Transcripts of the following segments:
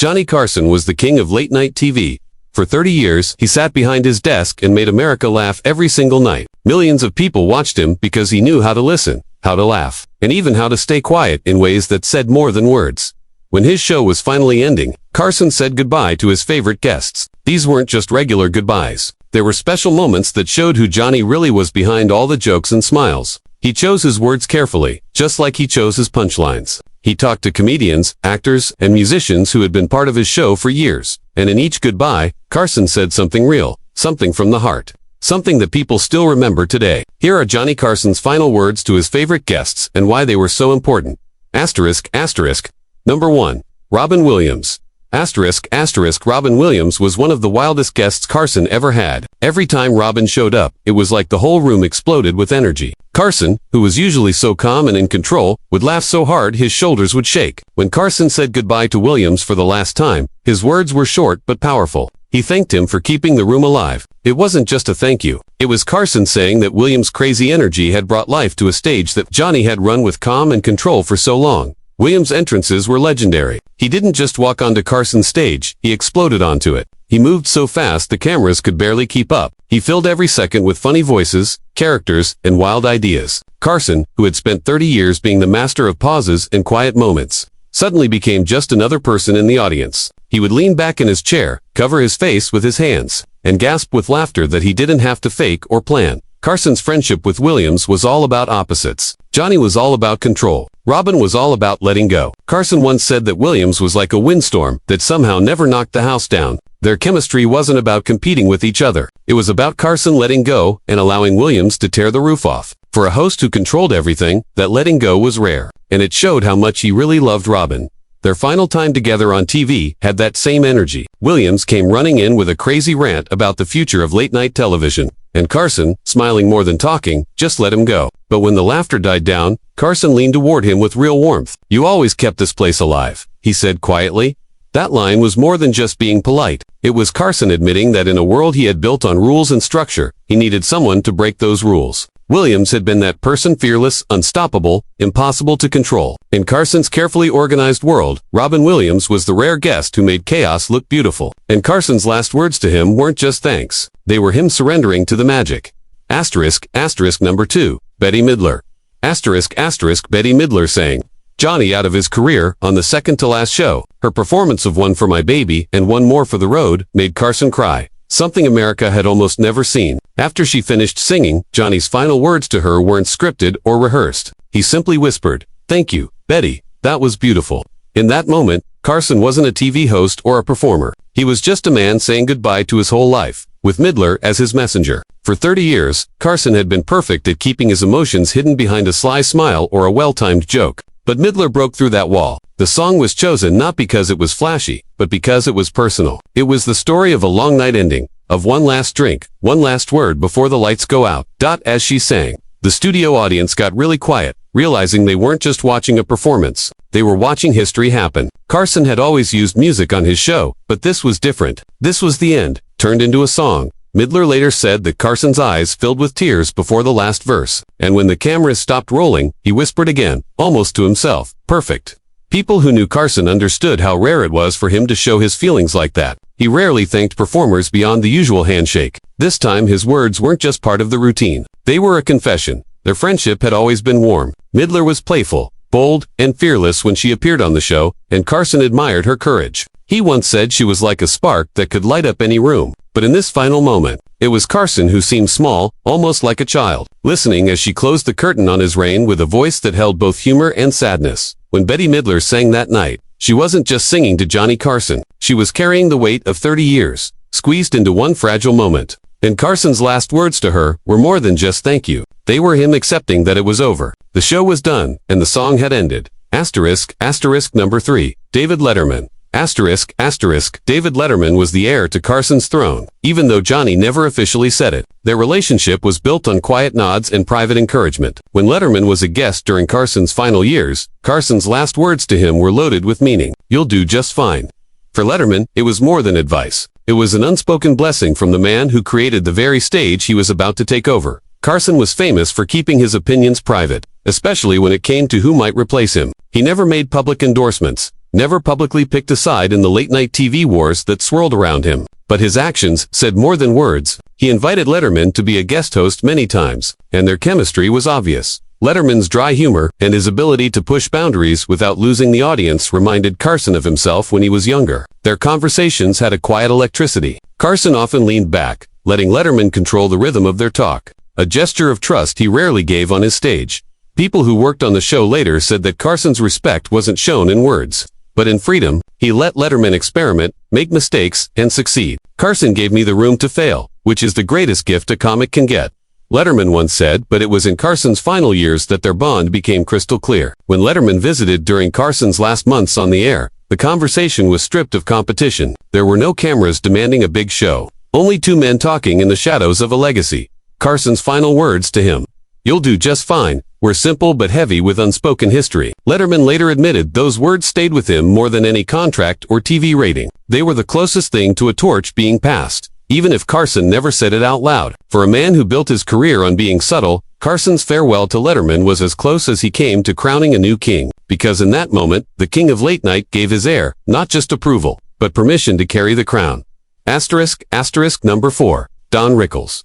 Johnny Carson was the king of late-night TV. For 30 years, he sat behind his desk and made America laugh every single night. Millions of people watched him because he knew how to listen, how to laugh, and even how to stay quiet in ways that said more than words. When his show was finally ending, Carson said goodbye to his favorite guests. These weren't just regular goodbyes. There were special moments that showed who Johnny really was behind all the jokes and smiles. He chose his words carefully, just like he chose his punchlines. He talked to comedians, actors, and musicians who had been part of his show for years. And in each goodbye, Carson said something real, something from the heart, something that people still remember today. Here are Johnny Carson's final words to his favorite guests and why they were so important. Number 1. Robin Williams. Robin Williams was one of the wildest guests Carson ever had. Every time Robin showed up, it was like the whole room exploded with energy. Carson, who was usually so calm and in control, would laugh so hard his shoulders would shake. When Carson said goodbye to Williams for the last time, his words were short but powerful. He thanked him for keeping the room alive. It wasn't just a thank you. It was Carson saying that Williams' crazy energy had brought life to a stage that Johnny had run with calm and control for so long. Williams' entrances were legendary. He didn't just walk onto Carson's stage, he exploded onto it. He moved so fast the cameras could barely keep up. He filled every second with funny voices, characters, and wild ideas. Carson, who had spent 30 years being the master of pauses and quiet moments, suddenly became just another person in the audience. He would lean back in his chair, cover his face with his hands, and gasp with laughter that he didn't have to fake or plan. Carson's friendship with Williams was all about opposites. Johnny was all about control. Robin was all about letting go. Carson once said that Williams was like a windstorm that somehow never knocked the house down. Their chemistry wasn't about competing with each other. It was about Carson letting go and allowing Williams to tear the roof off. For a host who controlled everything, that letting go was rare, and it showed how much he really loved Robin. Their final time together on TV had that same energy. Williams came running in with a crazy rant about the future of late-night television, and Carson, smiling more than talking, just let him go. But when the laughter died down, Carson leaned toward him with real warmth. "You always kept this place alive," he said quietly. That line was more than just being polite. It was Carson admitting that in a world he had built on rules and structure, he needed someone to break those rules. Williams had been that person, fearless, unstoppable, impossible to control. In Carson's carefully organized world, Robin Williams was the rare guest who made chaos look beautiful. And Carson's last words to him weren't just thanks. They were him surrendering to the magic. Number 2. Bette Midler. Bette Midler sang Johnny out of his career on the second-to-last show. Her performance of One for My Baby and One More for the Road made Carson cry, something America had almost never seen. After she finished singing, Johnny's final words to her weren't scripted or rehearsed. He simply whispered, "Thank you, Betty. That was beautiful." In that moment, Carson wasn't a TV host or a performer. He was just a man saying goodbye to his whole life, with Midler as his messenger. For 30 years, Carson had been perfect at keeping his emotions hidden behind a sly smile or a well-timed joke. But Midler broke through that wall. The song was chosen not because it was flashy, but because it was personal. It was the story of a long night ending, of one last drink, one last word before the lights go out. As she sang, the studio audience got really quiet, realizing they weren't just watching a performance. They were watching history happen. Carson had always used music on his show, but this was different. This was the end, turned into a song. Midler later said that Carson's eyes filled with tears before the last verse, and when the cameras stopped rolling, he whispered again, almost to himself, "Perfect." People who knew Carson understood how rare it was for him to show his feelings like that. He rarely thanked performers beyond the usual handshake. This time his words weren't just part of the routine. They were a confession. Their friendship had always been warm. Midler was playful, bold, and fearless when she appeared on the show, and Carson admired her courage. He once said she was like a spark that could light up any room. But in this final moment, it was Carson who seemed small, almost like a child, listening as she closed the curtain on his reign with a voice that held both humor and sadness. When Bette Midler sang that night, she wasn't just singing to Johnny Carson. She was carrying the weight of 30 years, squeezed into one fragile moment. And Carson's last words to her were more than just thank you. They were him accepting that it was over. The show was done, and the song had ended. Number 3. David Letterman. David Letterman was the heir to Carson's throne, even though Johnny never officially said it. Their relationship was built on quiet nods and private encouragement. When Letterman was a guest during Carson's final years, Carson's last words to him were loaded with meaning. "You'll do just fine." For Letterman, it was more than advice. It was an unspoken blessing from the man who created the very stage he was about to take over. Carson was famous for keeping his opinions private, especially when it came to who might replace him. He never made public endorsements. never publicly picked a side in the late-night TV wars that swirled around him. But his actions said more than words. He invited Letterman to be a guest host many times, and their chemistry was obvious. Letterman's dry humor and his ability to push boundaries without losing the audience reminded Carson of himself when he was younger. Their conversations had a quiet electricity. Carson often leaned back, letting Letterman control the rhythm of their talk, a gesture of trust he rarely gave on his stage. People who worked on the show later said that Carson's respect wasn't shown in words, but in freedom. He let Letterman experiment, make mistakes, and succeed. Carson gave me the room to fail, which is the greatest gift a comic can get, Letterman once said, but it was in Carson's final years that their bond became crystal clear. When Letterman visited during Carson's last months on the air, the conversation was stripped of competition. There were no cameras demanding a big show. Only two men talking in the shadows of a legacy. Carson's final words to him, "You'll do just fine," were simple but heavy with unspoken history. Letterman later admitted those words stayed with him more than any contract or TV rating. They were the closest thing to a torch being passed, even if Carson never said it out loud. For a man who built his career on being subtle, Carson's farewell to Letterman was as close as he came to crowning a new king, because in that moment, the king of late night gave his heir, not just approval, but permission to carry the crown. Number 4. Don Rickles.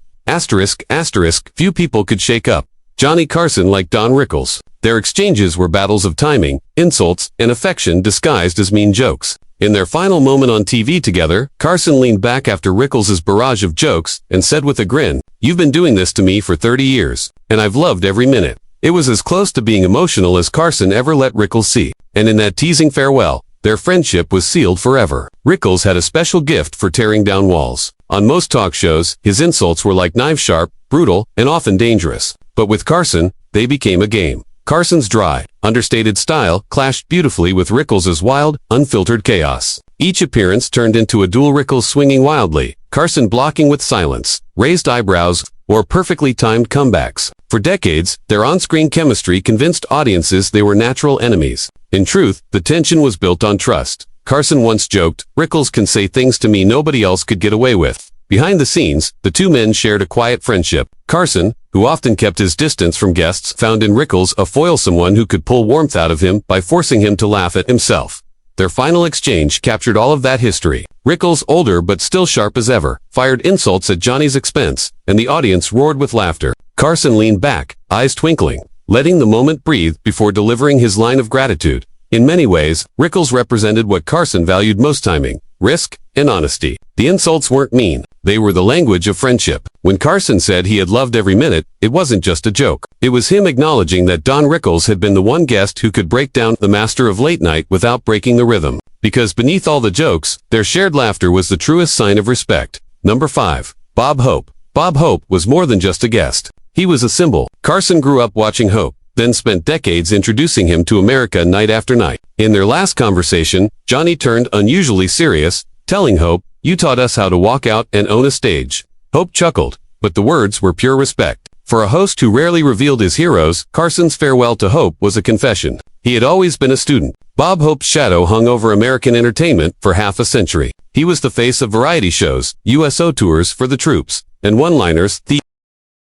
Few people could shake up Johnny Carson like Don Rickles. Their exchanges were battles of timing, insults, and affection disguised as mean jokes. In their final moment on TV together, Carson leaned back after Rickles' barrage of jokes and said with a grin, "You've been doing this to me for 30 years, and I've loved every minute." It was as close to being emotional as Carson ever let Rickles see, and in that teasing farewell, their friendship was sealed forever. Rickles had a special gift for tearing down walls. On most talk shows, his insults were like knife-sharp, brutal, and often dangerous. But with Carson, they became a game. Carson's dry, understated style clashed beautifully with Rickles' wild, unfiltered chaos. Each appearance turned into a duel, Rickles swinging wildly, Carson blocking with silence, raised eyebrows, or perfectly timed comebacks. For decades, their on-screen chemistry convinced audiences they were natural enemies. In truth, the tension was built on trust. Carson once joked, "Rickles can say things to me nobody else could get away with." Behind the scenes, the two men shared a quiet friendship. Carson, who often kept his distance from guests, found in Rickles a foil, someone who could pull warmth out of him by forcing him to laugh at himself. Their final exchange captured all of that history. Rickles, older but still sharp as ever, fired insults at Johnny's expense, and the audience roared with laughter. Carson leaned back, eyes twinkling, letting the moment breathe before delivering his line of gratitude. In many ways, Rickles represented what Carson valued most: timing, risk, and honesty. The insults weren't mean. They were the language of friendship. When Carson said he had loved every minute, it wasn't just a joke. It was him acknowledging that Don Rickles had been the one guest who could break down the master of late night without breaking the rhythm. Because beneath all the jokes, their shared laughter was the truest sign of respect. Number 5. Bob Hope. Bob Hope was more than just a guest. He was a symbol. Carson grew up watching Hope, then spent decades introducing him to America night after night. In their last conversation, Johnny turned unusually serious, telling Hope, "You taught us how to walk out and own a stage." Hope chuckled, but the words were pure respect. For a host who rarely revealed his heroes, Carson's farewell to Hope was a confession. He had always been a student. Bob Hope's shadow hung over American entertainment for half a century. He was the face of variety shows, USO tours for the troops, and one-liners,